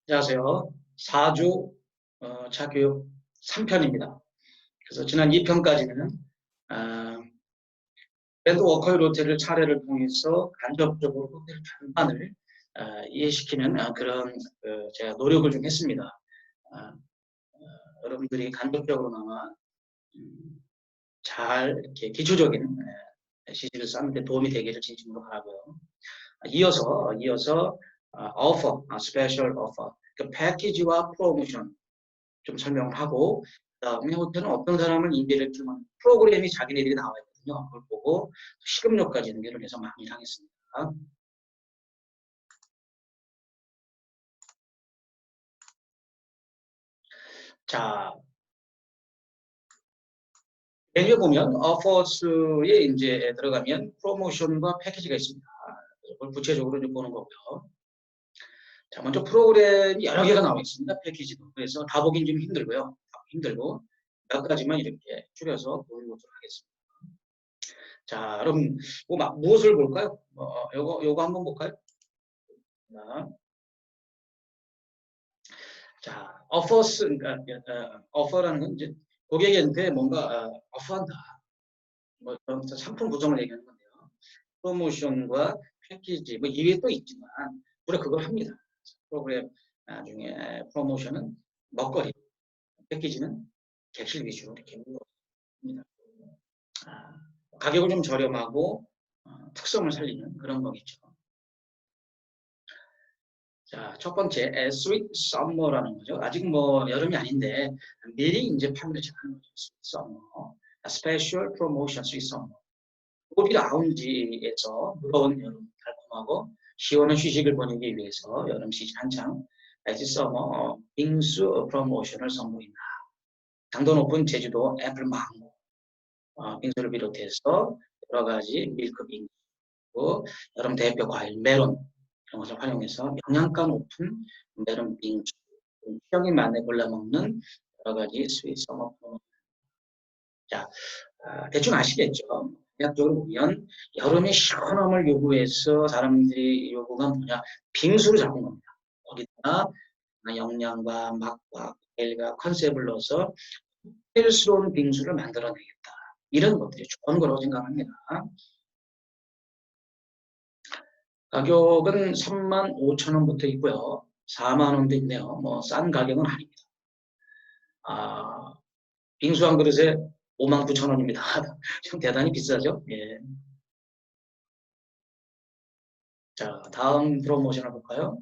안녕하세요. 4주 차교육 3편입니다. 그래서 지난 2편까지는 브랜드 워커힐 호텔을 차례를 통해서 간접적으로 호텔 전반을 이해시키는 그런 제가 노력을 좀 했습니다. 여러분들이 간접적으로나마 잘 이렇게 기초적인 지식을 쌓는 데 도움이 되기를 진심으로 바라고요. 이어서 오퍼, 스페셜 오퍼, 그 패키지와 프로모션 좀 설명을 하고, 그다음에 호텔은 어떤 사람을 인계를 주는 프로그램이 자기네들이 나와 있거든요. 그걸 보고 식음료까지 연결을 해서 마무리를 하겠습니다. 자, 메뉴에 보면 offers에 이제 들어가면 프로모션과 패키지가 있습니다. 그걸 구체적으로 좀 보는 거고요. 자, 먼저 프로그램이 여러 개가 나와 있습니다. 패키지도. 그래서 다 보긴 좀 힘들고요. 힘들고 몇 가지만 이렇게 줄여서 보도록 하겠습니다. 자, 그럼 무엇을 볼까요? 요거 한번 볼까요? 자, offers, 그러니까 offer라는 건 이제 고객한테 뭔가 offer한다. 뭐 상품 구성을 얘기하는 건데요. 프로모션과 패키지 뭐 이외에 또 있지만 우리가 그걸 합니다. 프로그램 중에 프로모션은 먹거리, 패키지는 객실 위주로 이렇게 합니다. 가격을 좀 저렴하고 특성을 살리는 그런 거겠죠. 자, 첫 번째, sweet summer라는 거죠. 아직 뭐 여름이 아닌데 미리 이제 판매를 시작하는 거죠. sweet summer, special promotion sweet summer. 고비 라운지에서 무더운 여름 달콤하고 시원한 휴식을 보내기 위해서 여름 시즌 한창 sweet summer 빙수 프로모션을 선보인다. 당도 높은 제주도 애플 망고 빙수를 비롯해서 여러 가지 밀크 빙수, 여름 대표 과일 메론 이런 것을 활용해서 영양가 높은 메론 빙수, 취향에 맞게 골라 먹는 여러 가지 스윗 서머 프로모션. 자, 대충 아시겠죠? 대략적으로 보면 여름에 시원함을 요구해서 사람들이 요구가 뭐냐? 빙수로 잡은 겁니다. 거기다가 영양과 맛과 과일과 컨셉을 넣어서 호텔스러운 빙수를 만들어내겠다. 이런 것들이 좋은 거라고 생각합니다. 가격은 35,000원부터 있고요. 4만원도 있네요. 뭐 싼 가격은 아닙니다. 빙수 한 그릇에 59,000원입니다. 좀 대단히 비싸죠? 예. 자, 다음 프로모션을 볼까요?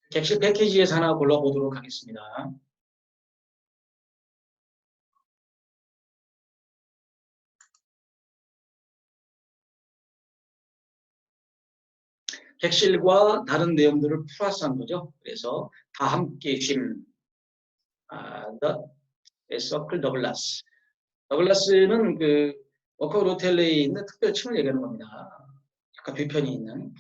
객실 패키지에서 하나 골라보도록 하겠습니다. 객실과 다른 내용들을 플러스한 거죠. 그래서 다 함께 쉼, The Circle Douglas. 더글라스는 그 워커힐 호텔에 있는 특별층을 얘기하는 겁니다. 약간 뒤편이 있는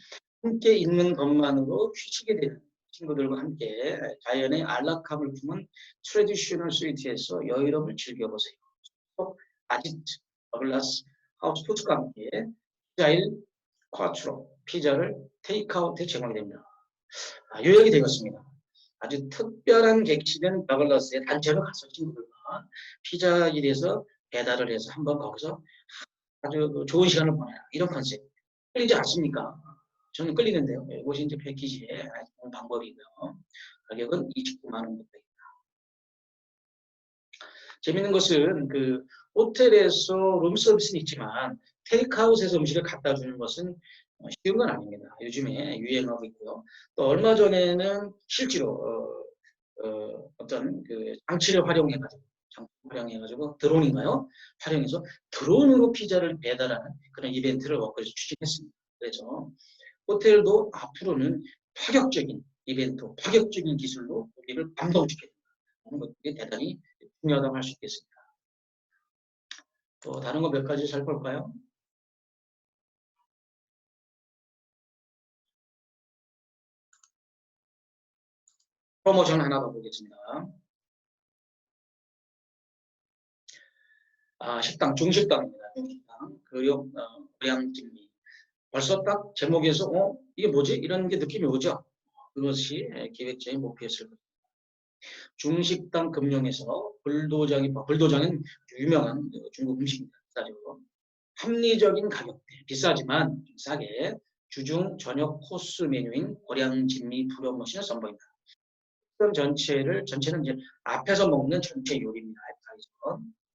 함께 있는 것만으로 휴식이 되는 친구들과 함께 자연의 안락함을 품은 트레디셔널 스위트에서 여유로움을 즐겨보세요. 아지트, 더글라스 하우스 푸드과 함께 피자일 쿼트로 피자를 테이크아웃에 제공이 됩니다. 요약이 되었습니다. 아주 특별한 객실은 더글라스의 단체로 가서 친구들과 피자일에서 배달을 해서 한번 거기서 아주 좋은 시간을 보내라. 이런 컨셉. 끌리지 않습니까? 저는 끌리는데요. 이것이 이제 패키지의 방법이고요. 가격은 29만 원부터 있다. 재밌는 것은 그 호텔에서 룸 서비스는 있지만 테이크아웃에서 음식을 갖다 주는 것은 쉬운 건 아닙니다. 요즘에 유행하고 있고요. 또 얼마 전에는 실제로 어떤 그 장치를 활용해가지고 드론인가요? 활용해서 드론으로 피자를 배달하는 그런 이벤트를 워커에서 추진했습니다. 그래서 호텔도 앞으로는 파격적인 이벤트, 파격적인 기술로 우리를 감동시켜야 하는 것들이 대단히 중요하다고 할 수 있겠습니다. 또 다른 거 몇 가지 살펴볼까요? 프로모션 하나 더 보겠습니다. 식당, 중식당입니다. 중식당. 교육, 고량집입니다. 벌써 딱 제목에서 이게 뭐지? 이런 게 느낌이 오죠? 그것이 기획자의 목표였을 거예요. 중식당 금융에서 불도장은 유명한 중국 음식입니다. 비싸죠. 합리적인 가격대, 비싸지만 좀 싸게 주중 저녁 코스 메뉴인 고량진미 불어머신을 선보인다. 전체는 이제 앞에서 먹는 전체 요리입니다.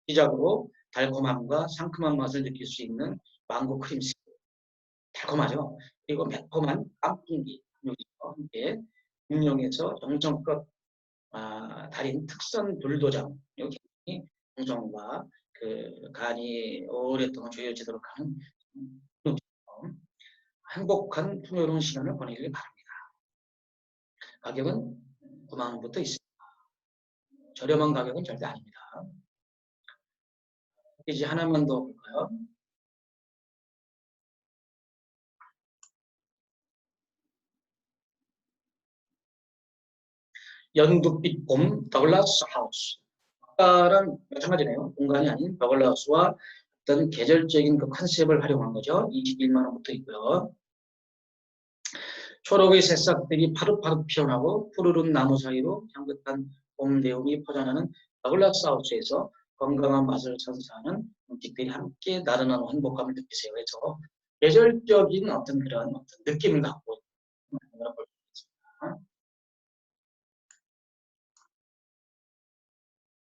시작으로 달콤함과 상큼한 맛을 느낄 수 있는 망고 크림스 달콤하죠. 그리고 매콤한 깐풍기 함께 분명해서 정성껏 달인 특선 불도장 여기 정성과 그 간이 오랫동안 조여지도록 하는 행복한 풍요로운 시간을 보내길 바랍니다. 가격은 9만 원부터 있습니다. 저렴한 가격은 절대 아닙니다. 이제 하나만 더 볼까요? 연두빛 봄 더글라스 하우스. 아까랑 마찬가지네요. 공간이 아닌 더글라스와 어떤 계절적인 그 컨셉을 활용한 거죠. 21만 원부터 있고요. 초록의 새싹들이 파릇파릇 피어나고 푸르른 나무 사이로 향긋한 봄 내음이 퍼져나는 더글라스 하우스에서 건강한 맛을 선사하는 음식들이 함께 나른한 행복감을 느끼세요. 그래서 계절적인 어떤 그런 어떤 느낌을 갖고 있는 걸 볼 수 있습니다.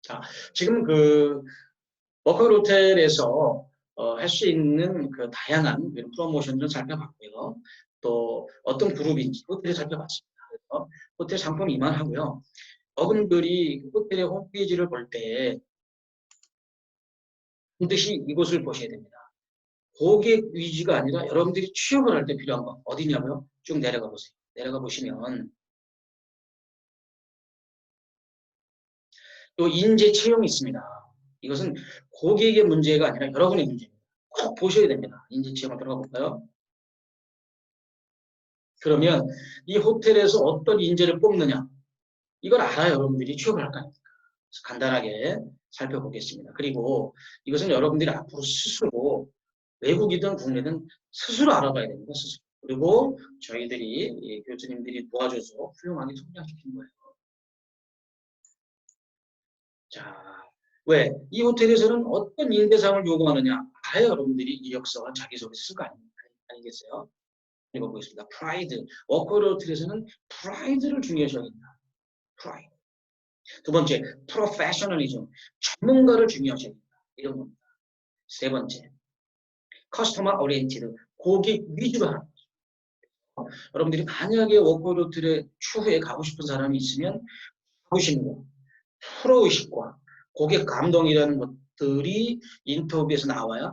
자, 지금 그 워커 호텔에서 할 수 있는 그 다양한 프로모션을 살펴봤고요. 또 어떤 그룹인지 호텔을 살펴봤습니다. 그래서 호텔 상품 이만하고요. 여러분들이 호텔의 홈페이지를 볼 때 반드시 이곳을 보셔야 됩니다. 고객 위주가 아니라 여러분들이 취업을 할 때 필요한 거 어디냐고요? 쭉 내려가 보세요. 내려가 보시면 또 인재 채용이 있습니다. 이것은 고객의 문제가 아니라 여러분의 문제입니다. 꼭 보셔야 됩니다. 인재 채용을 들어가 볼까요? 그러면 이 호텔에서 어떤 인재를 뽑느냐 이걸 알아야 여러분들이 취업을 할 거 아닙니까? 그래서 간단하게 살펴보겠습니다. 그리고 이것은 여러분들이 앞으로 스스로 외국이든 국내든 스스로 알아봐야 됩니다. 스스로. 그리고 저희들이 교수님들이 도와줘서 훌륭하게 성장시키는 거예요. 자, 왜? 이 호텔에서는 어떤 인재상을 요구하느냐? 알아야 여러분들이 이력서와 자기소개서 쓸 거 아니겠어요? 읽어보겠습니다. 프라이드. 워커 호텔에서는 프라이드를 중요시 여긴다. 프라이드. 두 번째, 프로페셔널리즘. 전문가를 중요시 여긴다. 이런 겁니다. 세 번째, 커스터머 오리엔티드. 고객 위주로 하는 거죠. 여러분들이 만약에 워커 호텔에 추후에 가고 싶은 사람이 있으면 가보시는 거. 프로의식과 고객 감동이라는 것들이 인터뷰에서 나와야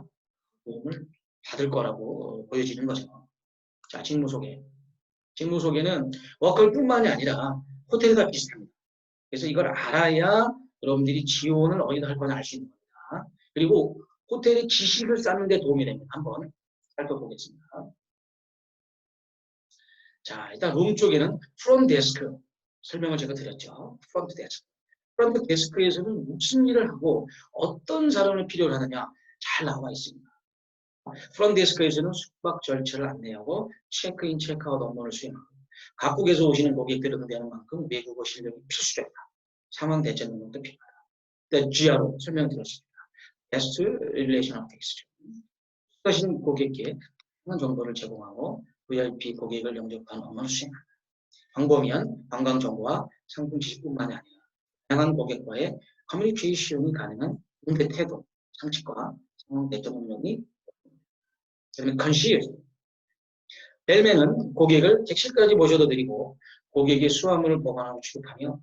도움을 받을 거라고 보여지는 거죠. 자, 직무 소개. 직무 소개는 워컬뿐만이 아니라 호텔과 비슷합니다. 그래서 이걸 알아야 여러분들이 지원을 어디다 할 거냐 알 수 있는 겁니다. 그리고 호텔의 지식을 쌓는 데 도움이 됩니다. 한번 살펴보겠습니다. 자, 일단 룸 쪽에는 프론트 데스크 설명을 제가 드렸죠. 프론트 데스크. 프론트 데스크에서는 무슨 일을 하고 어떤 사람을 필요로 하느냐 잘 나와 있습니다. 프론트 데스크에서는 숙박 절차를 안내하고 체크인, 체크아웃 업무를 수행하고 각국에서 오시는 고객들을 응대하는 만큼 외국어 실력이 필수적이다. 상황 대처 능력도 필요하다. GR로 설명드렸습니다. Best Relation of Text. 수하신 고객께 다양한 정보를 제공하고 VIP 고객을 영접하는 업무를 수행한다. 광고면 관광 정보와 상품 지식뿐만이 아니라 다양한 고객과의 커뮤니케이션이 가능한 응대 태도, 상식과 상황 대처 능력이 그다음에 컨시어지. 벨맨은 고객을 객실까지 모셔다 드리고 고객의 수화물을 보관하고 취급하며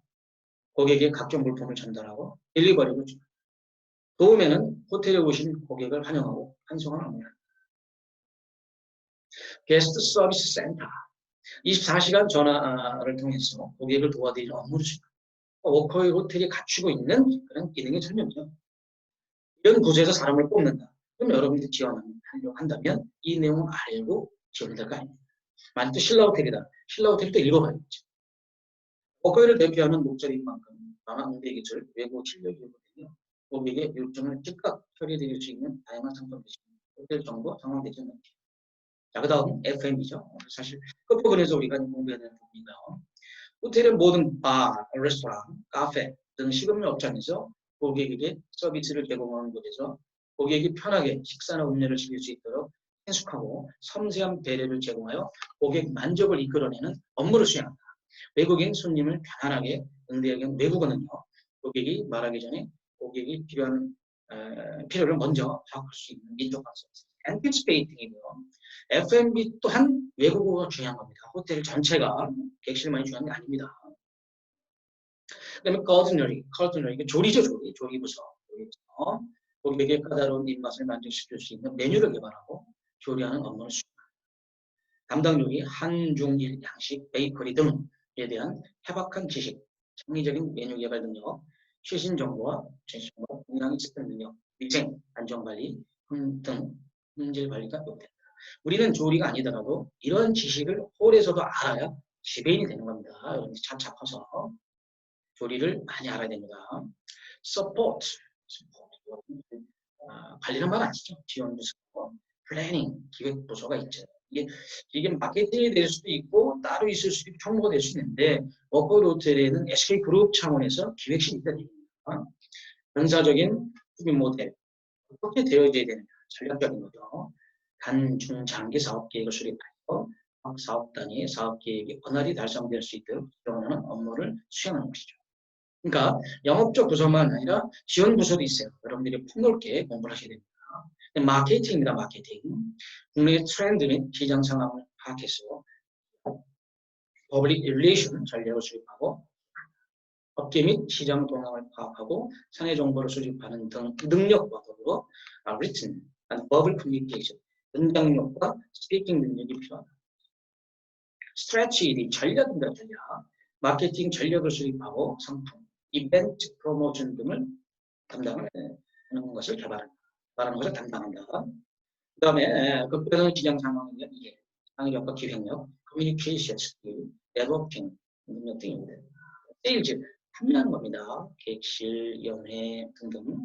고객의 각종 물품을 전달하고 딜리버리를 줍니다. 도움에는 호텔에 오신 고객을 환영하고 환송을 합니다. 게스트 서비스 센터. 24시간 전화를 통해서 고객을 도와드리는 업무를 줍니다. 워커웨이 호텔이 갖추고 있는 그런 기능의 설명이죠. 이런 부서에서 사람을 뽑는다. 그럼 여러분들이 지원하려고 한다면 이 내용을 알고 지원될 거 아닙니까? 만약 또 신라 호텔이다. 신라 호텔이 또 읽어봐야겠죠. 워커웨이를 대표하는 목적인 만큼 만화 응대 기술, 외국 실력이 요구되며 고객의 요청을 즉각 처리해드릴 수 있는 다양한 상품이 있습니다. 호텔 정보, 상황 대처 능력. 자, 그 다음 F&B죠. 사실 끝부분에서 우리가 공부해야 되는 부분이고요. 호텔의 모든 바, 레스토랑, 카페 등 식음료 업장에서 고객에게 서비스를 제공하는 곳에서 고객이 편하게 식사나 음료를 즐길 수 있도록 친숙하고 섬세한 배려를 제공하여 고객 만족을 이끌어내는 업무를 수행한다. 외국인 손님을 편안하게 응대하기 위한 외국어는요. 고객이 말하기 전에 고객이 필요를 먼저 파악할 수 있는 민족학 서비스. anticipating이고요. F&B 또한 외국어가 중요한 겁니다. 호텔 전체가 객실만이 중요한 게 아닙니다. 그다음에 culinary, 조리죠, 조리부서. 고객에게 까다로운 입맛을 만족시킬 수 있는 메뉴를 개발하고 조리하는 업무를 수행합니다. 담당 요리, 한중일, 양식, 베이커리 등에 대한 해박한 지식, 창의적인 메뉴 개발 능력, 최신 정보와 전시정보, 동향 집행 능력, 위생, 안전관리 등 품질 관리가 요구됩니다. 우리는 조리가 아니더라도 이런 지식을 홀에서도 알아야 지배인이 되는 겁니다. 여러분들 차차 커서 조리를 많이 알아야 됩니다. support. 관리란 말 아시죠? 지원부서, 플래닝, 기획부서가 있죠. 이게 마케팅이 될 수도 있고 따로 있을 수도 있고 총무가 될 수 있는데 워커홀 호텔에는 SK그룹 차원에서 기획실이 있다는 얘기입니다. 전사적인 수빈 모델 어떻게 되어져야 되느냐 전략적인 거죠. 단, 중, 장기 사업 계획을 수립하여 각 사업 단위의 사업 계획이 원활히 달성될 수 있도록 지원하는 업무를 수행하는 것이죠. 그러니까 영업적 부서만 아니라 지원 부서도 있어요. 여러분들이 폭넓게 공부를 하셔야 됩니다. 마케팅입니다. 마케팅. 국내 트렌드 및 시장 상황을 파악해서 퍼블릭 릴레이션 전략을 수립하고 업계 및 시장 동향을 파악하고 사내 정보를 수집하는 등 능력과 더불어 written, verbal communication, 문장력과 스피킹 능력이 필요하다. strategy, 전략입니다. 전략. 마케팅 전략을 수립하고 상품, 이벤트, 프로모션 등을 담당을 하는 것을 개발하는 것을 담당한다. 그 다음에 급변하는 시장 상황은 이게 창의력과 기획력, 커뮤니케이션 스킬, 네트워킹 능력 등입니다. 세일즈, 판매하는 겁니다. 객실, 연회 등등.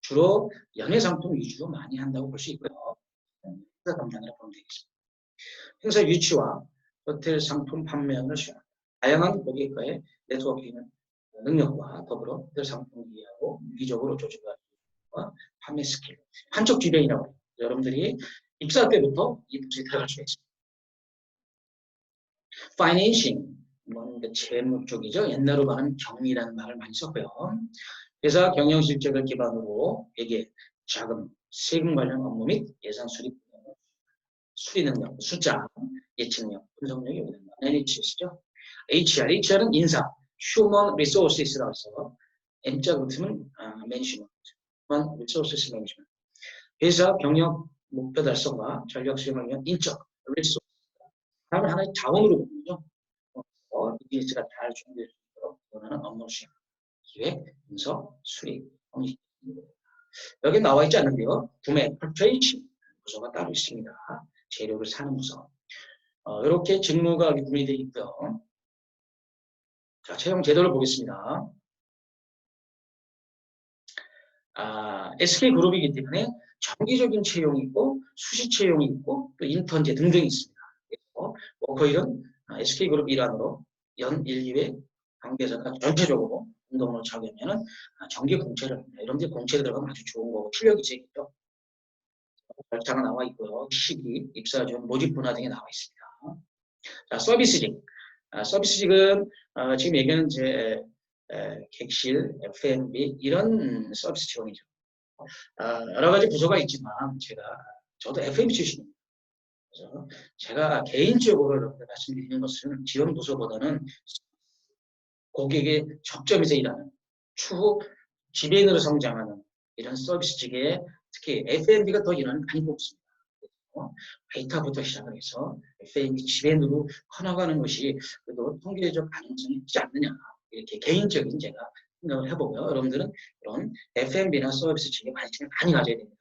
주로 연회 상품 위주로 많이 한다고 볼 수 있고요. 행사 담당이라고 보면 되겠습니다. 행사 유치와 호텔 상품 판매를 수행합니다. 다양한 고객과의 네트워킹 능력과 더불어 호텔 상품 이해하고 유기적으로 조직과 판매 스킬, 한쪽 지배인이라고 해요. 여러분들이 입사 때부터 이 부서에 들어갈 수가 있습니다. 파이낸싱, 재무 쪽이죠. 옛날로 말하는 경리라는 말을 많이 썼고요. 회사 경영 실적을 기반으로 회계, 자금, 세금 관련 업무 및 예산 수리 능력, 숫자, 예측력, 분석력이 요구됩니다. NHS죠. HR은 인사, Human Resources라고 해서 M자 붙으면 Management, Human Resources Management. 회사 경영 목표 달성과 전략 수행을 위한 인적, Resource. 사람을 하나의 자원으로 보거든요. 비즈니스가 잘 준비될 수 있도록 원하는 업무 수행, 기획, 분석, 수리, 공식. 여기 나와 있지 않는데요. 구매, purchase 부서가 따로 있습니다. 재료를 사는 부서. 이렇게 직무가 구분이 되어 있고요. 자, 채용 제도를 보겠습니다. SK그룹이기 때문에 정기적인 채용이 있고 수시 채용이 있고 또 인턴제 등등이 있습니다. 그래서 워커힐은 SK그룹 일환으로 연 1, 2회 관계자가 전체적으로 운동으로 차게 하면 정기 공채를 합니다. 여러분들 공채에 들어가면 아주 좋은 거고 실력이 제기죠. 절차가 나와 있고요. 시기, 입사 중 모집 분야 등이 나와 있습니다. 자, 서비스직. 서비스직은 지금 얘기하는 제 객실, F&B 이런 서비스 지원이죠. 여러 가지 부서가 있지만 저도 F&B 출신입니다. 그래서 제가 개인적으로 여러분들 말씀드리는 것은 지원 부서보다는 고객의 접점에서 일하는 추후 지배인으로 성장하는 이런 서비스직에 특히 F&B가 더 인원이 많이 뽑습니다. 데이터부터 시작을 해서 F&B 지배인으로 커나가는 것이 그래도 통계적 가능성이 있지 않느냐 이렇게 개인적인 제가 생각을 해보고요. 여러분들은 이런 F&B나 서비스직에 관심을 많이 가져야 됩니다.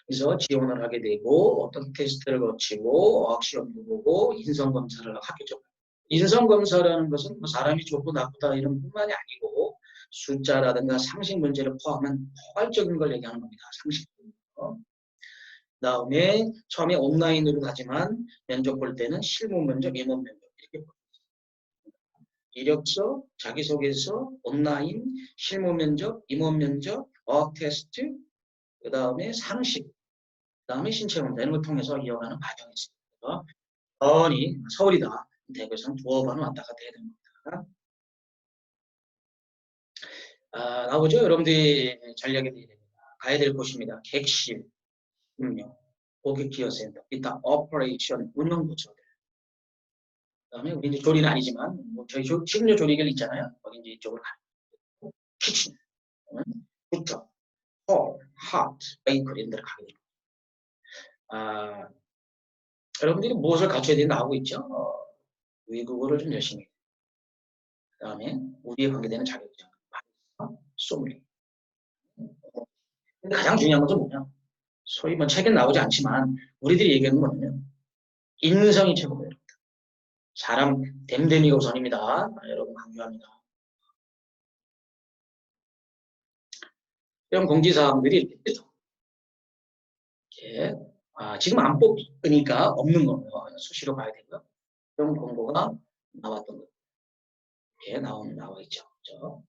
그래서 지원을 하게 되고 어떤 테스트를 거치고 어학시험도 보고 인성검사를 하겠죠. 인성검사라는 것은 뭐 사람이 좋고 나쁘다 이런 뿐만이 아니고 숫자라든가 상식 문제를 포함한 포괄적인 걸 얘기하는 겁니다. 상식. 그다음에 처음에 온라인으로 하지만 면접 볼 때는 실무 면접, 임원 면접 이렇게 이력서, 자기소개서, 온라인, 실무 면접, 임원 면접, 어학 테스트, 그다음에 상식, 그다음에 신체 검사 이런 걸 통해서 이어가는 과정이 있습니다. 번이 서울이다. 대구에서는 두어 번 왔다 갔다 해야 됩니다. 나오죠? 여러분들이 전략에 대해 가야 될 곳입니다. 객실, 운영, 고객기여센터, 기타 오퍼레이션, 운영부처. 그다음에 우리 이제 조리는 아니지만 뭐 저희 식료 조리கள் 있잖아요. 거기 이제 이쪽으로 가는 키친, 부처, 홀, 하트, 베이커리 이런 데를 가게 됩니다. 아, 여러분들이 무엇을 갖춰야 되는지 나오고 있죠? 외국어를 좀 열심히. 그다음에 우리에 관계되는 자격증, 소믈리. 근데 가장 중요한 것은 뭐냐? 소위 뭐 책에 나오지 않지만 우리들이 얘기하는 거는 인성이 최고예요. 사람 됨됨이가 우선입니다. 여러분 강조합니다. 이런 공지사항들이 이렇게 지금 안 뽑으니까 없는 거고요. 수시로 봐야 되고요. 이런 공고가 나왔던 거 이렇게 나와 있죠. 그렇죠?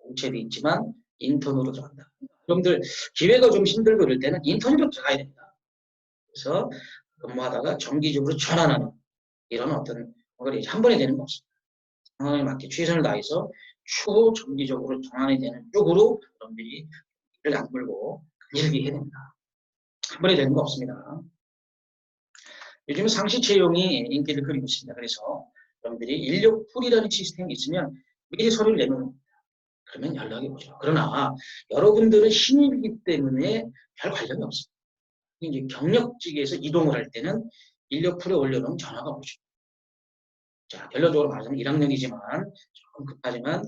공채도 있지만 인턴으로 들어간다. 여러분들 기회가 좀 힘들고 이럴 때는 인턴으로 들어가야 됩니다. 그래서 근무하다가 정기적으로 전환하는 이런 어떤 걸 한 번에 되는 거 없습니다. 상황에 맞게 최선을 다해서 추후 정기적으로 전환이 되는 쪽으로 여러분들이 일을 악물고 일기 해야 됩니다. 한 번에 되는 거 없습니다. 요즘 상시 채용이 인기를 끌고 있습니다. 그래서 여러분들이 인력풀이라는 시스템이 있으면 미리 서류를 내놓는 그러면 연락이 오죠. 그러나 여러분들은 신입이기 때문에 별 관련이 없습니다. 이제 경력직에서 이동을 할 때는 인력풀에 올려놓으면 전화가 오죠. 자, 결론적으로 말하자면 1학년이지만 조금 급하지만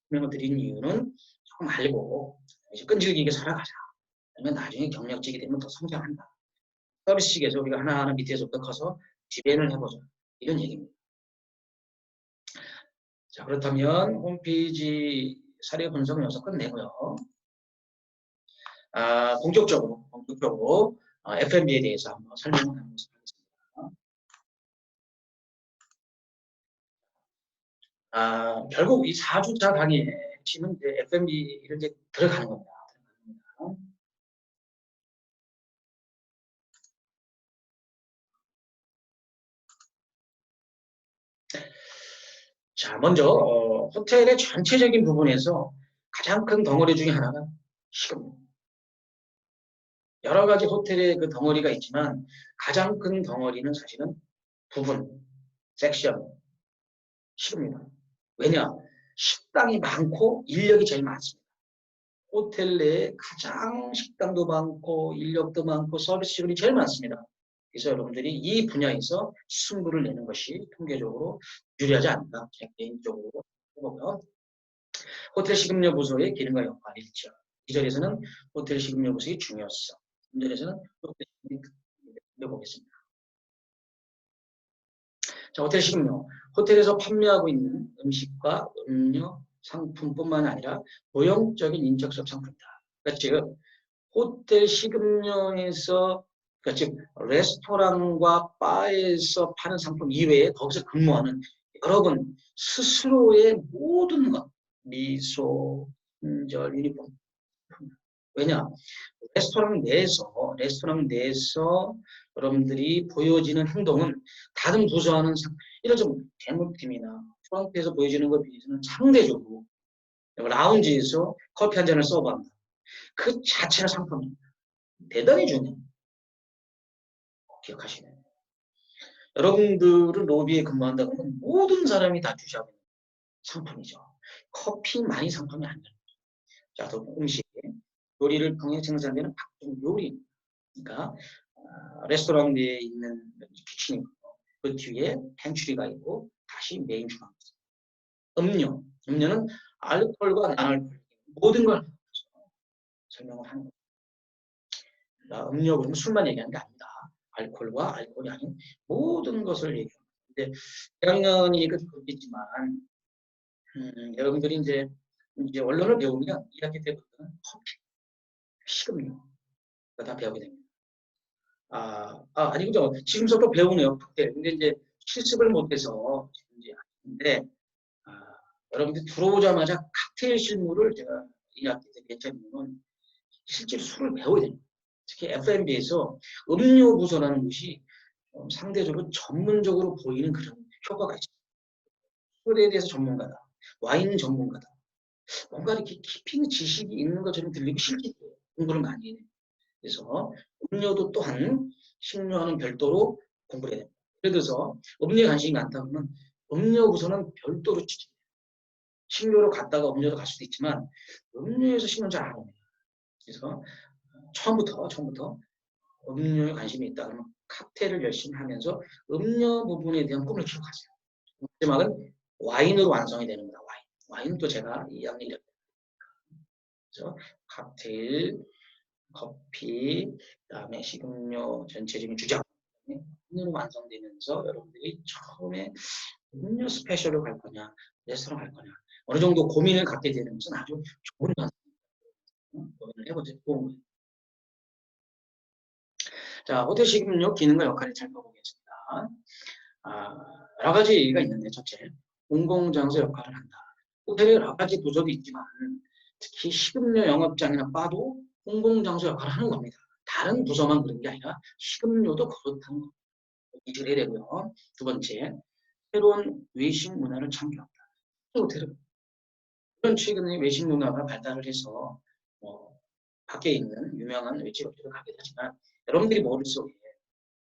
설명을 드린 이유는 조금 알고 이제 끈질기게 살아가자. 그러면 나중에 경력직이 되면 더 성장한다. 서비스직에서 우리가 하나하나 밑에서부터 커서 지배를 해보자. 이런 얘기입니다. 자, 그렇다면 홈페이지 사례 분석은 여기서 끝내고요. 본격적으로 F&B에 대해서 한번 설명을 해보도록 하겠습니다. 결국 이 4주차 강의의 핵심은 이제 F&B를 이제 들어가는 겁니다. 자, 먼저 호텔의 전체적인 부분에서 가장 큰 덩어리 중에 하나가 식입니다. 여러 가지 호텔의 그 덩어리가 있지만 가장 큰 덩어리는 사실은 부분, 섹션, 식입니다. 왜냐? 식당이 많고 인력이 제일 많습니다. 호텔 내에 가장 식당도 많고 인력도 많고 서비스직이 제일 많습니다. 그래서 여러분들이 이 분야에서 승부를 내는 것이 통계적으로 유리하지 않나 제 개인적으로 보면 호텔 식음료 부서의 기능과 역할이 있죠. 2절에서는 호텔 식음료 부서의 중요성, 3절에서는 호텔 식음료 보겠습니다. 자, 호텔 식음료. 호텔에서 판매하고 있는 음식과 음료, 상품뿐만 아니라 고용적인 인적성 상품이다. 그러니까 즉 호텔 식음료에서 그러니까 즉 레스토랑과 바에서 파는 상품 이외에 거기서 근무하는 여러분 스스로의 모든 것 미소, 인절, 유니폼 왜냐 레스토랑 내에서 여러분들이 보여지는 행동은 다른 부서와는 이런 좀 대물팀이나 프런트에서 보여지는 것에 비해서는 상대적으로 라운지에서 커피 한 잔을 서브한다. 그 자체가 상품입니다. 대단히 중요해요. 기억하시네요. 여러분들은 로비에 근무한다고 하면 모든 사람이 다 주시하고 있는 상품이죠. 커피만이 상품이 아니에요. 자, 또 음식, 요리를 통해 생산되는 각종 요리. 그러니까 레스토랑 내에 있는 키친이 있고 그 뒤에 펜츄리가 있고 다시 메인 주방. 음료는 알코올과 난알코올 모든 걸 설명을 하는 거예요. 음료 그러면 술만 얘기하는 게 아닙니다. 알코올과 알코올이 아닌 모든 것을 얘기합니다. 근데 대학년이 그렇겠지만 여러분들이 이제 언론을 배우면 2학기 때부터는 커피, 식음료 다 배우게 됩니다. 아니, 그죠. 지금서도 배우네요. 칵테일. 근데 이제 실습을 못해서, 이제 아닌데, 아, 여러분들 들어오자마자 칵테일 실무를 제가 이 학기 때 개최하면 실제로 술을 배워야 됩니다. 특히 F&B에서 음료 부서라는 것이 상대적으로 전문적으로 보이는 그런 효과가 있습니다. 술에 대해서 전문가다. 와인 전문가다. 뭔가 이렇게 깊이 있는 지식이 있는 것처럼 들리고 실제 공부를 많이 해요. 그래서 음료도 또한 식료와는 별도로 공부를 해야 됩니다. 예를 들어서 음료에 관심이 많다 그러면 음료 부서는 별도로 지켜야 돼요. 식료로 갔다가 음료로 갈 수도 있지만 음료에서 식료는 잘 안 옵니다. 그래서 처음부터 음료에 관심이 있다 그러면 칵테일을 열심히 하면서 음료 부분에 대한 꿈을 키워가세요. 마지막은 와인으로 완성이 되는 겁니다. 와인도 제가 이 양일 그래서 칵테일, 커피, 그다음에 식음료 전체적인 주장 음료로 완성되면서 여러분들이 처음에 음료 스페셜로 갈 거냐, 레스토랑 갈 거냐 어느 정도 고민을 갖게 되는 것은 아주 좋은 고민을 해보세요. 자, 호텔 식음료 기능과 역할을 잘 보겠습니다. 여러 가지가 있는데 첫째, 공공장소 역할을 한다. 호텔에 여러 가지 부서도 있지만 특히 식음료 영업장이나 바도 공공장소 역할을 하는 겁니다. 다른 부서만 그런 게 아니라 식음료도 그렇다는 겁니다. 이해를 해야 되고요. 두 번째, 새로운 외식 문화를 창조한다. 호텔은 물론 최근에 외식 문화가 발달을 해서 밖에 있는 유명한 외식 업체로 가게 되지만 여러분들이 머릿속에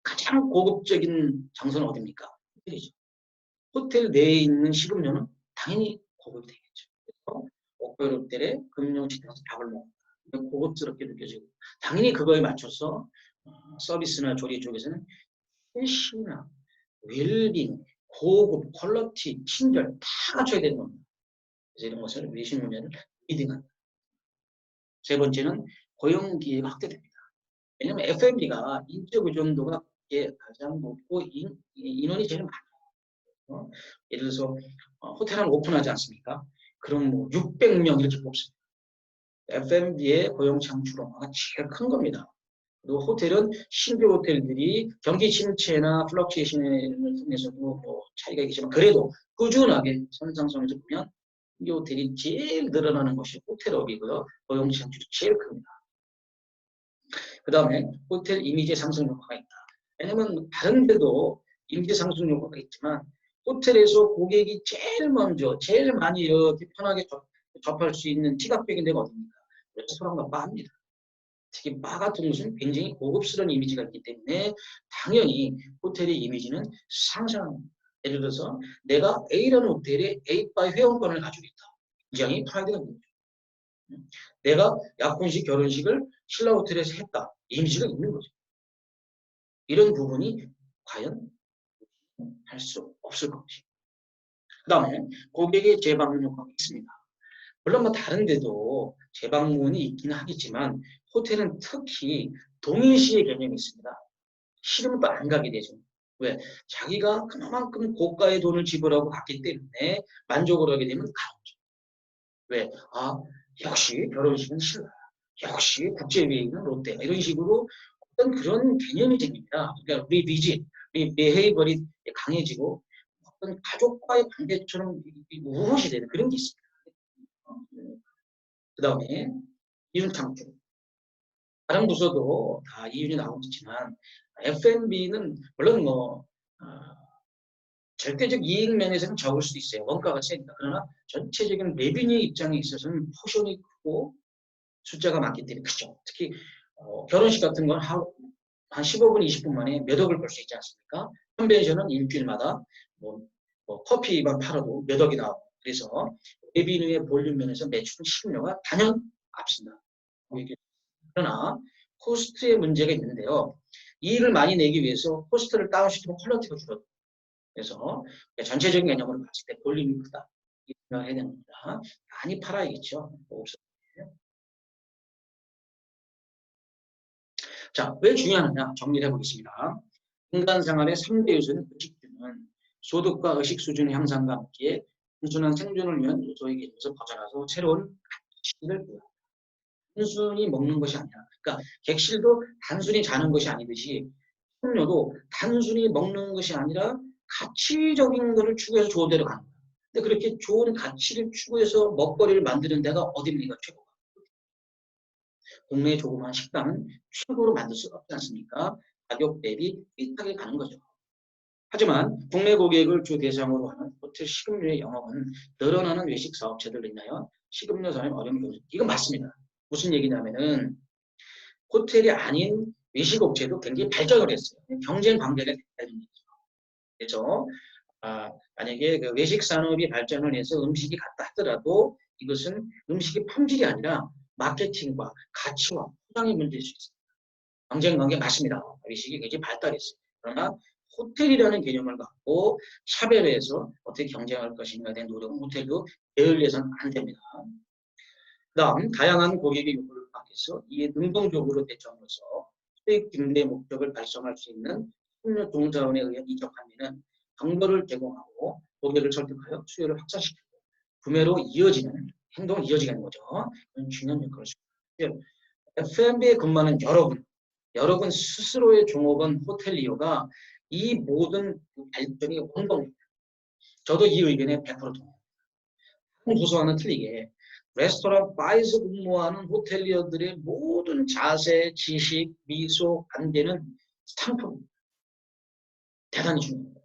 가장 고급적인 장소는 어디입니까? 호텔이죠. 호텔 내에 있는 식음료는 당연히 고급이 되겠죠. 그래서 옥베 호텔에 금융식당에서 밥을 먹는다. 고급스럽게 느껴지고 당연히 그거에 맞춰서 서비스나 조리 쪽에서는 패시나 웰빙, 고급, 퀄러티, 친절 다 갖춰야 되는 겁니다. 그래서 이런 것을 외식 문화를 리딩한다. 세 번째는 고용 기회가 확대됩니다. 왜냐하면 F&B가 인적 의존도가 가장 높고 인원이 제일 많아요. 예를 들어서 호텔 하나 오픈하지 않습니까? 그럼 뭐 600명 이렇게 뽑습니다. F&B의 고용 창출 원화가 제일 큰 겁니다. 그리고 호텔은 신규 호텔들이 경기 침체나 플럭추에이션을 통해서도 뭐 차이가 있겠지만 그래도 꾸준하게 선상성에서 보면 신규 호텔이 제일 늘어나는 것이 호텔업이고요. 고용 창출이 제일 큽니다. 그 다음에 호텔 이미지 상승 효과가 있다. 왜냐면 다른 데도 이미지 상승 효과가 있지만 호텔에서 고객이 제일 먼저 제일 많이 이렇게 편하게 접할 수 있는 지각적인 데가 어디입니까? 레스토랑과 바입니다. 특히 바 같은 것은 굉장히 고급스러운 이미지가 있기 때문에 당연히 호텔의 이미지는 상승합니다. 예를 들어서 내가 A라는 호텔에 A바 회원권을 가지고 있다. 굉장히 프라이드가 있는 거죠. 내가 약혼식, 결혼식을 신라 호텔에서 했다. 이미지가 있는 거죠. 이런 부분이 과연 할 수 없을 것이고. 그 다음에 고객의 재방문 효과가 있습니다. 물론 뭐 다른 데도 재방문이 있기는 하겠지만 호텔은 특히 동일시의 개념이 있습니다. 싫으면 또 안 가게 되죠. 왜? 자기가 그만큼 고가의 돈을 지불하고 갔기 때문에 만족을 하게 되면 가는 거죠. 왜? 역시 결혼식은 신라. 역시 국제회의는 롯데. 이런 식으로 어떤 그런 개념이 생깁니다. 그러니까 우리 리지, 우리 비헤이버리 강해지고 어떤 가족과의 관계처럼 무엇이 되는 그런 게 있습니다. 그 다음에 이윤 창출. 다른 부서도 다 이윤이 나오고 있지만 F&B는 물론 절대적 이익 면에서는 적을 수도 있어요. 원가가 세니까. 그러나 전체적인 레비뉴 입장에 있어서는 포션이 크고 숫자가 많기 때문에 크죠. 특히 결혼식 같은 건 한 15분, 20분 만에 몇 억을 벌 수 있지 않습니까? 컨벤션은 일주일마다 커피만 팔아도 몇 억이 나오고 그래서 레비뉴의 볼륨 면에서 매출 실료가 단연 앞선다. 그러나 코스트의 문제가 있는데요. 이익을 많이 내기 위해서 코스트를 다운시키면 퀄리티가 줄어들어요. 그래서 전체적인 개념으로 봤을 때 볼륨이 크다. 이 생각을 해야 됩니다. 많이 팔아야겠죠. 자, 왜 중요하느냐 정리를 해보겠습니다. 인간 생활의 3대 요소는 의식주는 소득과 의식 수준의 향상과 함께 단순한 생존을 위한 요소에게 서 벗어나서 새로운 가치를 부여합니다. 단순히 먹는 것이 아니라, 그러니까 객실도 단순히 자는 것이 아니듯이 숙녀도 단순히 먹는 것이 아니라 가치적인 것을 추구해서 좋은 데로 가는 거예요. 근데 그렇게 좋은 가치를 추구해서 먹거리를 만드는 데가 어디입니까? 최고가. 동네의 조그마한 식당은 최고로 만들 수 없지 않습니까? 가격 대비 삐딱하게 가는 거죠. 하지만 국내 고객을 주 대상으로 하는 호텔 식음료의 영업은 늘어나는 외식 사업체들로 인하여 식음료 사업에 어려움이 겪습니다. 이건 맞습니다. 무슨 얘기냐면은 호텔이 아닌 외식업체도 굉장히 발전을 했어요. 경쟁 관계가 됐다는 얘기죠. 그래서 만약에 그 외식 산업이 발전을 해서 음식이 같다 하더라도 이것은 음식의 품질이 아니라 마케팅과 가치와 포장의 문제일 수 있습니다. 경쟁 관계 맞습니다. 외식이 굉장히 발달했어요. 그러나 호텔이라는 개념을 갖고 차별해서 어떻게 경쟁할 것인가에 대한 노력은 호텔도 게을리해서는 안 됩니다. 그 다음 다양한 고객의 요구를 파악해서 이에 능동적으로 대처함으로써 수익 증대 목적을 달성할 수 있는 숙려 종사원에 의한 이적 판매는 정보를 제공하고 고객을 설득하여 수요를 확산시키고 구매로 이어지는 행동을 이어지게 하는 거죠. 그런 중요한 역할을 수행합니다. F&B에 근무하는 여러분 스스로의 종업원 호텔리어가 이 모든 발전이 원동력입니다. 저도 이 의견에 100% 동의합니다. 한 부서와는 틀리게 레스토랑 바에서 근무하는 호텔리어들의 모든 자세, 지식, 미소, 관계는 상품 대단히 중요합니다.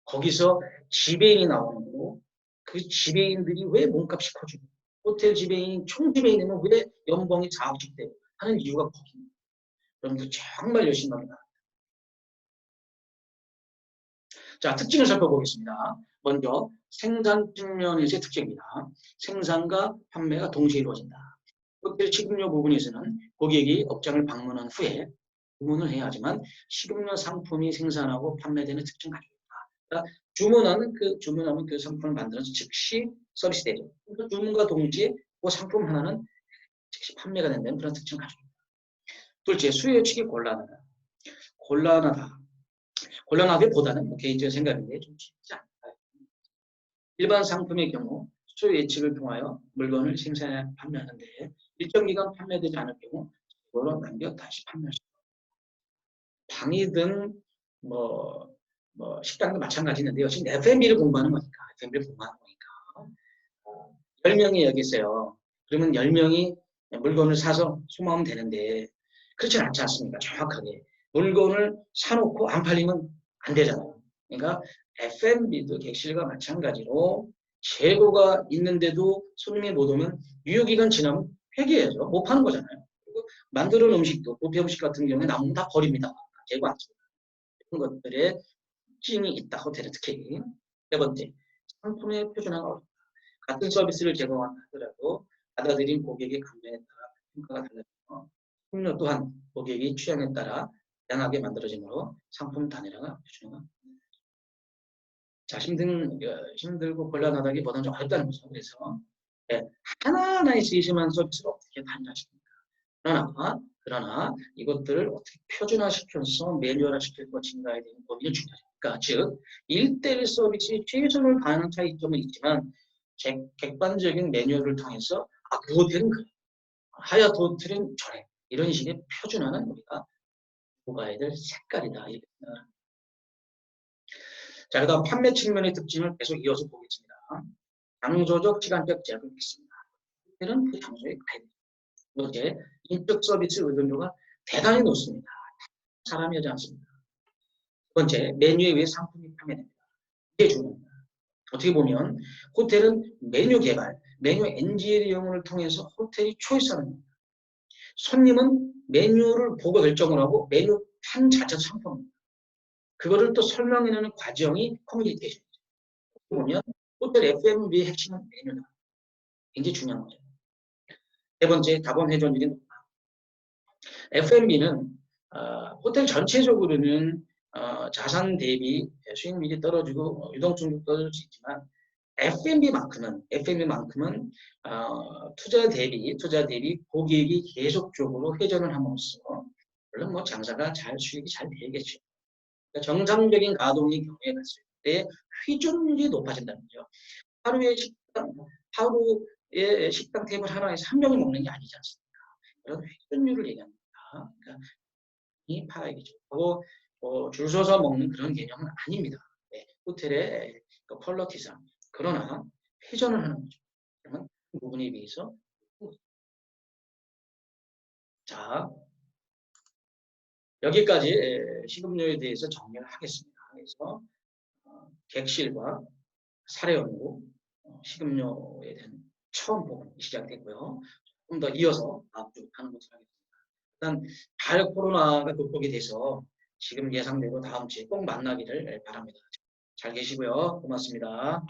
거기서 지배인이 나오는 거고 그 지배인들이 왜 몸값이 커지고 호텔 지배인, 총 지배인이면 왜 연봉이 4억씩 돼요? 하는 이유가 거기입니다. 여러분들 정말 열심히 합니다. 자, 특징을 살펴보겠습니다. 먼저 생산 측면에서의 특징입니다. 생산과 판매가 동시에 이루어진다. 호텔 식음료 부분에서는 고객이 업장을 방문한 후에 주문을 해야 하지만 식음료 상품이 생산하고 판매되는 특징을 가지고 있다. 그러니까 주문하면 그 상품을 만들어서 즉시 서비스되죠. 그러니까 주문과 동시에 그 상품 하나는 즉시 판매가 된다는 그런 특징을 가지고 있다. 둘째, 수요 예측이 곤란하다. 곤란하기보다는 개인적인 생각인데 좀 쉽지 않다. 일반 상품의 경우 수요 예측을 통하여 물건을 생산해 판매하는데 일정 기간 판매되지 않을 경우 그걸로 남겨 다시 판매할 수 있다. 방이든 식당도 마찬가지인데요. 지금 F&B를 공부하는 거니까 F&B를 공부하는 거니까 10명이 여기 있어요. 그러면 10명이 물건을 사서 소모하면 되는데 그렇지는 않지 않습니까? 정확하게. 물건을 사놓고 안 팔리면 안 되잖아요. 그러니까 F&B도 객실과 마찬가지로 재고가 있는데도 손님이 못 오면 유효기간 지나면 폐기해야죠. 못 파는 거잖아요. 그리고 만드는 음식도 뷔페 음식 같은 경우에 남으면 다 버립니다. 재고 안 씁니다. 이런 것들에 특징이 있다. 호텔의 특히. 세 번째, 상품의 표준화가 어렵다. 같은 서비스를 제공한다 하더라도 받아들인 고객의 감정에 따라 평가가 달라지고 품료 또한 고객의 취향에 따라 다양하게 만들어지므로 상품 단일화가 표준화가 자, 힘들고 곤란하다기보다는 좀 어렵다는 거죠. 그래서 하나하나의 세심한 서비스를 어떻게 단일화시킵니까? 그러나 이것들을 어떻게 표준화시켜서 매뉴얼화시킬 것인가에 대한 고민이 중요하니까 즉 1대1 서비스에 최선을 다하는 차이점은 있지만 객관적인 매뉴얼을 통해서 그 호텔은 그래. 하얏트 호텔은 저래. 이런 식의 표준화는 우리가 보가야 될 색깔이다. 이렇게 생각합니다. 자, 그 다음 판매 측면의 특징을 계속 이어서 보겠습니다. 장소적, 시간적 제약을 있습니다. 호텔은 그 장소에 가야 됩니다. 이제 인적 서비스 의존도가 대단히 높습니다. 사람이 하지 않습니다. 두 번째, 메뉴에 의해 상품이 판매됩니다. 이게 중요합니다. 어떻게 보면 호텔은 메뉴 개발, 메뉴 엔지니어링을 통해서 호텔이 초이스하는 겁니다. 손님은 메뉴를 보고 결정을 하고 메뉴판 자체가 상품입니다. 그거를 또 설명해내는 과정이 커뮤니케이션이죠. 보면 호텔 F&B의 핵심은 메뉴다. 굉장히 중요한 거죠. 네 번째, 자본 회전율이 높다. F&B는 호텔 전체적으로는 자산 대비 수익률이 떨어지고 유동성도 떨어질 수 있지만 F&B만큼은 투자 대비 고객이 계속적으로 회전을 함으로써 물론 장사가 수익이 잘 되겠죠. 그러니까 정상적인 가동의 경우에 갔을 때 회전율이 높아진다는 거죠. 하루에 식당 테이블 하나에서 한 명이 먹는 게 아니지 않습니까? 그런 회전율을 얘기합니다. 그러니까 이 파악이죠. 그리고 줄 서서 먹는 그런 개념은 아닙니다. 네, 호텔의 그 퀄리티상. 그러나 회전을 하는 거죠. 그러면 그 부분에 비해서 자, 여기까지 식음료에 대해서 정리를 하겠습니다. 그래서 객실과 사례 연구, 식음료에 대한 처음 부분이 시작됐고요. 조금 더 이어서 다음 주 하는 것으로 하겠습니다. 일단 잘 코로나가 극복이 돼서 지금 예상대로 다음 주에 꼭 만나기를 바랍니다. 잘 계시고요. 고맙습니다.